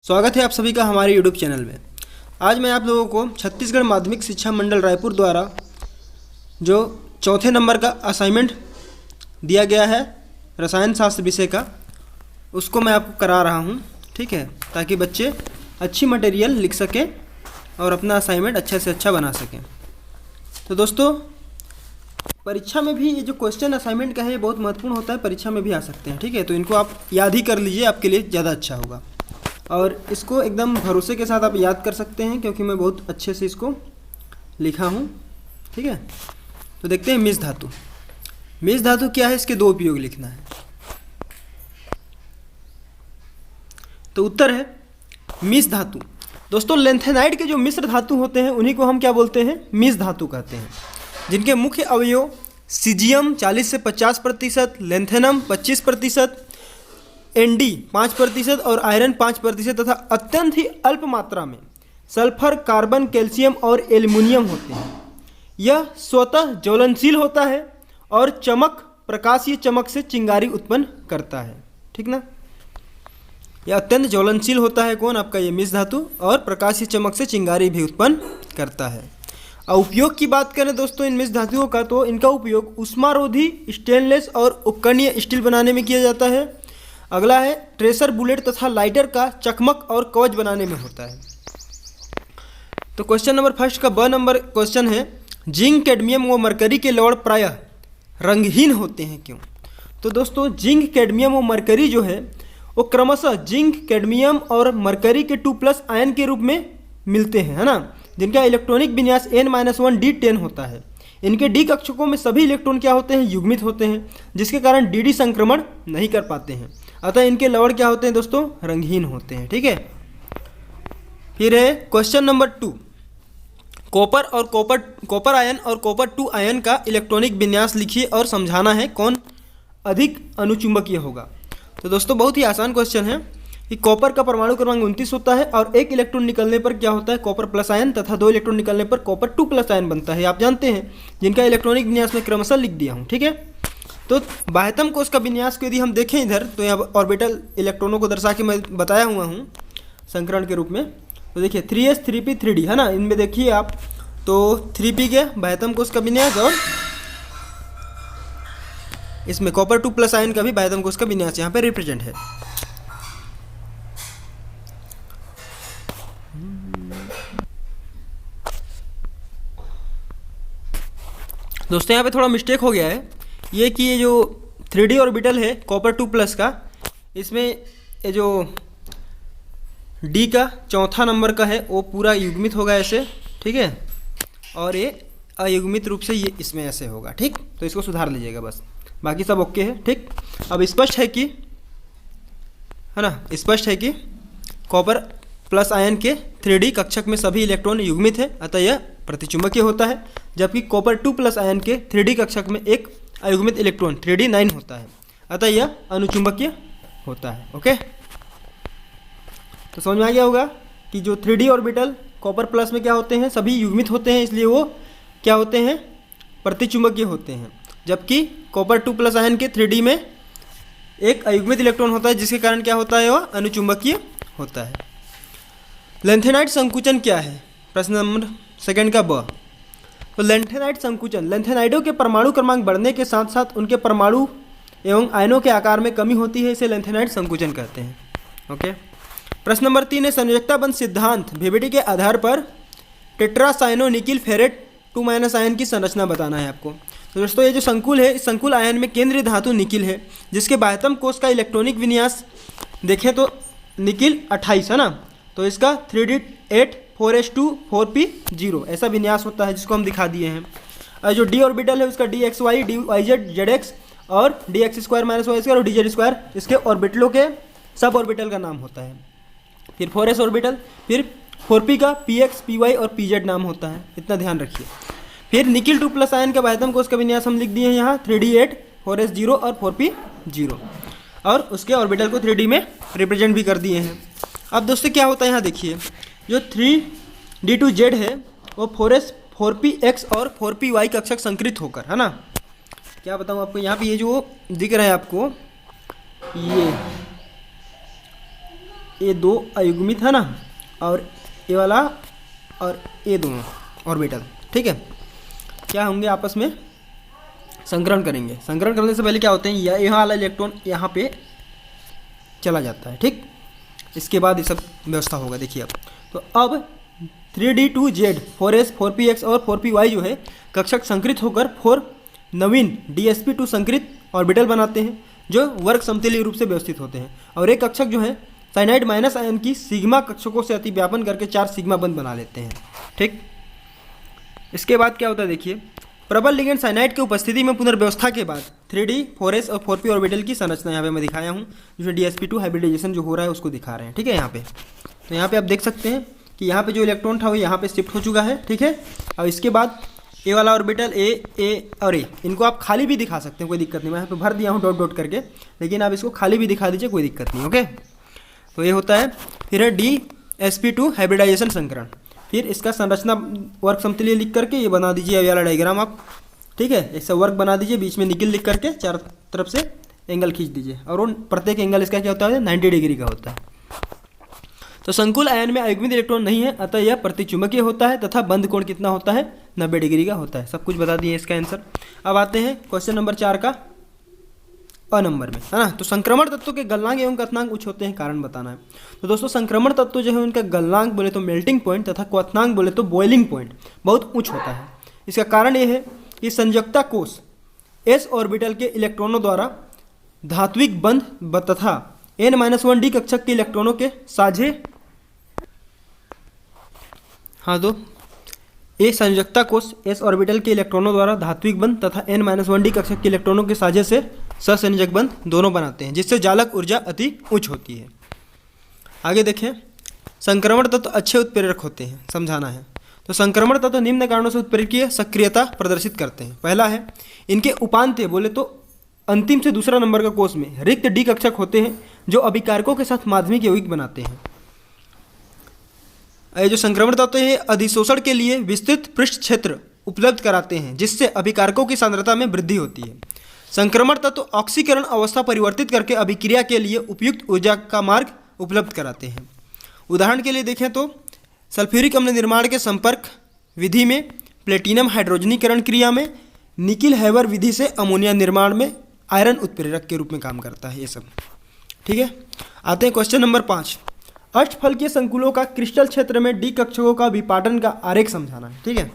स्वागत है आप सभी का हमारे यूट्यूब चैनल में। आज मैं आप लोगों को छत्तीसगढ़ माध्यमिक शिक्षा मंडल रायपुर द्वारा जो चौथे नंबर का असाइनमेंट दिया गया है रसायन शास्त्र विषय का, उसको मैं आपको करा रहा हूँ, ठीक है, ताकि बच्चे अच्छी मटेरियल लिख सकें और अपना असाइनमेंट अच्छे से अच्छा बना सकें। तो दोस्तों, परीक्षा में भी ये जो क्वेश्चन असाइनमेंट का है ये बहुत महत्वपूर्ण होता है, परीक्षा में भी आ सकते हैं, ठीक है। तो इनको आप याद ही कर लीजिए, आपके लिए ज़्यादा अच्छा होगा और इसको एकदम भरोसे के साथ आप याद कर सकते हैं क्योंकि मैं बहुत अच्छे से इसको लिखा हूँ, ठीक है। तो देखते हैं मिश्र धातु। मिश्र धातु क्या है, इसके दो उपयोग लिखना है। तो उत्तर है मिश्र धातु। दोस्तों, लेंथेनाइड के जो मिश्र धातु होते हैं उन्हीं को हम क्या बोलते हैं, मिश्र धातु कहते हैं, जिनके मुख्य अवयव सीजियम 40 से 50%, लेंथेनम 25%, एनडी 5% और आयरन 5% तथा अत्यंत ही अल्प मात्रा में सल्फर, कार्बन, कैल्शियम और एल्युमिनियम होते हैं। यह स्वतः ज्वलनशील होता है और प्रकाशीय चमक से चिंगारी उत्पन्न करता है, ठीक ना। यह अत्यंत ज्वलनशील होता है, कौन, आपका ये मिश्र धातु, और प्रकाशीय चमक से चिंगारी भी उत्पन्न करता है। और उपयोग की बात करें दोस्तों इन मिश्र धातुओं का, तो इनका उपयोग उष्मारोधी स्टेनलेस और उपकरणीय स्टील बनाने में किया जाता है। अगला है ट्रेसर, बुलेट तथा लाइटर का चकमक और कवच बनाने में होता है। तो क्वेश्चन नंबर फर्स्ट का ब नंबर क्वेश्चन है, जिंक, कैडमियम व मरकरी के लौड़ प्रायः रंगहीन होते हैं, क्यों। तो दोस्तों, जिंक, कैडमियम व मरकरी जो है वो क्रमशः जिंक, कैडमियम और मरकरी के 2+ आयन के रूप में मिलते हैं, है ना, जिनका इलेक्ट्रॉनिक विन्यास N-1D10 होता है। इनके डी कक्षकों में सभी इलेक्ट्रॉन क्या होते हैं, युग्मित होते हैं, जिसके कारण डी संक्रमण नहीं कर पाते हैं। अतः इनके लवण क्या होते हैं दोस्तों, रंगहीन होते हैं, ठीक है। फिर है क्वेश्चन नंबर 2, कॉपर आयन और कॉपर 2 आयन का इलेक्ट्रॉनिक विन्यास लिखिए और समझाना है कौन अधिक अनुचुंबकीय होगा। तो दोस्तों, बहुत ही आसान क्वेश्चन है कि कॉपर का परमाणु क्रमांक 29 होता है और एक इलेक्ट्रॉन निकलने पर क्या होता है, कॉपर प्लस आयन, तथा 2 इलेक्ट्रॉन निकलने पर कॉपर 2+ आयन बनता है, आप जानते हैं, जिनका इलेक्ट्रॉनिक विन्यास में क्रमशः लिख दिया हूँ, ठीक है। तो बाह्यतम कोश का विन्यास को यदि हम देखें इधर, तो यहाँ ऑर्बिटल इलेक्ट्रॉनों को दर्शा के मैं बताया हुआ हूँ संकरण के रूप में। तो देखिए 3s 3p 3d, है ना, इनमें देखिए आप, तो 3p के बाह्यतम कोश का विन्यास और इसमें कॉपर 2+ आयन का भी बाह्यतम कोश का विन्यास यहाँ पे रिप्रेजेंट है। दोस्तों, यहाँ पे थोड़ा मिस्टेक हो गया है, ये कि ये जो 3d ऑर्बिटल है कॉपर 2+ का, इसमें ये जो d का चौथा नंबर का है वो पूरा युग्मित होगा ऐसे, ठीक है, और ये अयुग्मित रूप से ये इसमें ऐसे होगा, ठीक। तो इसको सुधार लीजिएगा बस, बाकी सब ओके है, ठीक। अब स्पष्ट है कि, है ना, स्पष्ट है कि कॉपर प्लस आयन के 3d कक्षक में सभी इलेक्ट्रॉन युग्मित है, अतः यह प्रतिचुंबकीय होता है, जबकि कॉपर 2+ आयन के 3d कक्षक में एक अयुग्मित इलेक्ट्रॉन 3d9 होता है, अतः यह अनुचुंबकीय होता है, ओके। तो समझ में आ गया होगा कि जो 3d ऑर्बिटल कॉपर प्लस में क्या होते हैं, सभी युग्मित होते हैं, इसलिए वो क्या होते हैं, प्रतिचुंबकीय होते हैं, जबकि कॉपर 2+ आयन के 3d में एक अयुग्मित इलेक्ट्रॉन होता है, जिसके कारण क्या होता है, वह अनुचुंबकीय होता है। लेंथेनाइड संकुचन क्या है, प्रश्न नंबर सेकंड का ब। तो लेंथेनाइड संकुचन, लेंथेनाइडों के परमाणु क्रमांक बढ़ने के साथ साथ उनके परमाणु एवं आयनों के आकार में कमी होती है, इसे लेंथेनाइड संकुचन कहते हैं, ओके। प्रश्न नंबर 3 है, संयोजकता बंध सिद्धांत VBD के आधार पर टेट्रासाइनो निकिल फेरेट 2- आयन की संरचना बताना है आपको। तो दोस्तों, ये जो संकुल है, इस संकुल आयन में केंद्रीय धातु निकिल है, जिसके बाह्यतम कोश का इलेक्ट्रॉनिक विन्यास देखें तो निकिल 28 है ना, तो इसका 3d8 4s2 4p0 ऐसा विन्यास होता है, जिसको हम दिखा दिए हैं। और जो d ऑर्बिटल है उसका dxy, dyz, zx और dx² - y² और dz² इसके ऑर्बिटलों के सब ऑर्बिटल का नाम होता है। फिर 4s ऑर्बिटल, फिर 4p का px, py और pz नाम होता है, इतना ध्यान रखिए। फिर निकिल 2+ आयन का बाह्यतम कोश का विन्यास हम लिख दिए हैं यहाँ 3d8 4s0 और 4p0, और उसके ऑर्बिटल को 3d में रिप्रेजेंट भी कर दिए हैं। अब दोस्तों क्या होता है, यहाँ देखिए, जो 3d2z है वो 4s 4px और 4py कक्षक संकृत होकर, है ना, क्या बताऊँ आपको, यहाँ पे ये जो दिख रहा है आपको, ये दो अयुग्मित है ना, और ये वाला और ये दोनों ऑर्बिटल, ठीक है, क्या होंगे आपस में संकरण करेंगे। संकरण करने से पहले क्या होते हैं, यहाँ वाला इलेक्ट्रॉन यहाँ पे चला जाता है, ठीक। इसके बाद ये सब व्यवस्था होगा, देखिए अब। तो अब 3D2Z 4S 4Px और 4Py जो है कक्षक संकृत होकर 4 नवीन DsP2 संकृत ऑर्बिटल बनाते हैं जो वर्ग समतलीय रूप से व्यवस्थित होते हैं। और एक कक्षक जो है साइनाइड माइनस आयन की सिग्मा कक्षकों से अतिव्यापन करके 4 सिग्मा बंध बना लेते हैं, ठीक। इसके बाद क्या होता है, देखिए प्रबल लिगेंड साइनाइड की उपस्थिति में पुनर्व्यवस्था के बाद 3D 4S और 4P ऑर्बिटल की संरचना यहाँ पे मैं दिखाया हूँ, जो DsP2 हाइब्रिडाइजेशन जो हो रहा है उसको दिखा रहे हैं, ठीक है। यहाँ पे तो यहाँ पे आप देख सकते हैं कि यहाँ पे जो इलेक्ट्रॉन था वो यहाँ पे शिफ्ट हो चुका है, ठीक है। और इसके बाद ए वाला ऑर्बिटल ए और ए, इनको आप खाली भी दिखा सकते हैं, कोई दिक्कत नहीं। मैं यहाँ पे भर दिया हूँ डॉट डॉट करके, लेकिन आप इसको खाली भी दिखा दीजिए, कोई दिक्कत नहीं, ओके। तो ये होता है। फिर है DsP2 हाइब्रिडाइजेशन संकरण। फिर इसका संरचना वर्ग समतलीय लिख करके ये बना दीजिए ये वाला डायग्राम आप, ठीक है। ऐसा वर्ग बना दीजिए, बीच में निकिल लिख करके चारों तरफ से एंगल खींच दीजिए, और उन प्रत्येक एंगल इसका क्या होता है 90 डिग्री का होता है। तो संकुल आयन में अयुग्मित इलेक्ट्रॉन नहीं है, अतः यह प्रतिचुंबकीय होता है तथा बंध कोण कितना होता है 90 डिग्री का होता है। सब कुछ बता दिए इसका आंसर। अब आते हैं क्वेश्चन नंबर 4 का अ नंबर में, है ना। तो संक्रमण तत्वों के गलनांक एवं क्वथनांक उच्च होते हैं, कारण बताना है। तो दोस्तों संक्रमण तत्व जो है उनका गलनांक बोले तो मेल्टिंग पॉइंट तथा क्वथनांक बोले तो बॉइलिंग पॉइंट बहुत उच्च होता है। इसका कारण यह है कि संयोजकता कोष s ऑर्बिटल के इलेक्ट्रॉनों द्वारा धात्विक बंध तथा n-1d कक्षक के इलेक्ट्रॉनों के साझे, हाँ तो ये संयोजकता कोष s ऑर्बिटल के इलेक्ट्रॉनों द्वारा धात्विक बंध तथा n-1d कक्षक के इलेक्ट्रॉनों के साझे से सहसंयोजक बंध दोनों बनाते हैं, जिससे जालक ऊर्जा अति उच्च होती है। आगे देखें, संक्रमण तत्व अच्छे उत्प्रेरक होते हैं, समझाना है। तो संक्रमण तत्व निम्न कारणों से उत्प्रेरकीय सक्रियता प्रदर्शित करते हैं। पहला है इनके उपांत्य बोले तो अंतिम से दूसरा नंबर का कोष में रिक्त डी कक्षक होते हैं जो अभिकारकों के साथ माध्यमिक यौगिक बनाते हैं। ये जो संक्रमण तत्व है अधिशोषण के लिए विस्तृत पृष्ठ क्षेत्र उपलब्ध कराते हैं, जिससे अभिकारकों की सांद्रता में वृद्धि होती है। संक्रमण तत्व ऑक्सीकरण अवस्था परिवर्तित करके अभिक्रिया के लिए उपयुक्त ऊर्जा का मार्ग उपलब्ध कराते हैं। उदाहरण के लिए देखें तो सल्फ्यूरिक अम्ल निर्माण के संपर्क विधि में, प्लेटिनम हाइड्रोजनीकरण क्रिया में, निकिल हैवर विधि से अमोनिया निर्माण में आयरन उत्प्रेरक के रूप में काम करता है ये सब, ठीक है। आते हैं क्वेश्चन नंबर 5। अष्टफलकीय संकुलों का क्रिस्टल क्षेत्र में डी कक्षकों का विपाटन का आरेख समझाना है, ठीक है।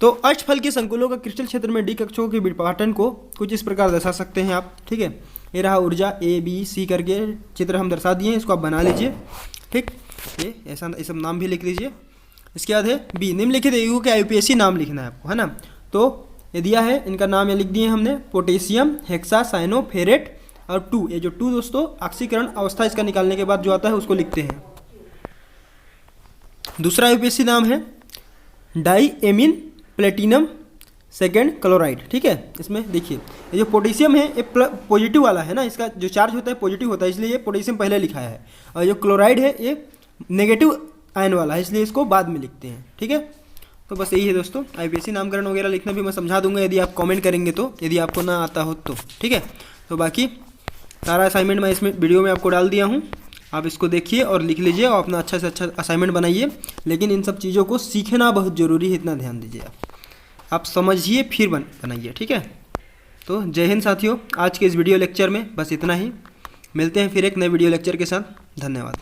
तो अष्टफलकीय संकुलों का क्रिस्टल क्षेत्र में डी कक्षकों के विपाटन को कुछ इस प्रकार दर्शा सकते हैं आप, ठीक है। ये रहा ऊर्जा ABC करके चित्र हम दर्शा दिए हैं, इसको आप बना लीजिए, ठीक। ये ऐसा ये सब नाम भी लिख लीजिए। इसके बाद है B, निम्नलिखित यौगिकों के IUPAC नाम लिखना है आपको, है ना। तो ये दिया है, इनका नाम ये लिख दिए हमने, पोटेशियम, हेक्सा, साइनो, फेरेट और 2। ये जो 2 दोस्तों ऑक्सीकरण अवस्था इसका निकालने के बाद जो आता है उसको लिखते हैं। दूसरा IUPAC नाम है diamine platinum second chloride, ठीक है। इसमें देखिए ये जो पोटेशियम है ये पॉजिटिव वाला है ना, इसका जो चार्ज होता है पॉजिटिव होता है, इसलिए ये पोटेशियम पहले लिखा है। और जो क्लोराइड है ये नेगेटिव आयन वाला है, इसलिए इसको बाद में लिखते हैं, ठीक है। तो बस यही है दोस्तों, IUPAC नामकरण वगैरह लिखना भी मैं समझा दूंगा यदि आप कमेंट करेंगे तो, यदि आपको ना आता हो तो, ठीक है। तो बाकी सारा असाइनमेंट मैं इसमें वीडियो में आपको डाल दिया हूँ, आप इसको देखिए और लिख लीजिए और अपना अच्छा से अच्छा असाइनमेंट बनाइए। लेकिन इन सब चीज़ों को सीखना बहुत ज़रूरी है, इतना ध्यान दीजिए आप समझिए फिर बनाइए, ठीक है। तो जय हिंद साथियों, आज के इस वीडियो लेक्चर में बस इतना ही। मिलते हैं फिर एक नए वीडियो लेक्चर के साथ। धन्यवाद।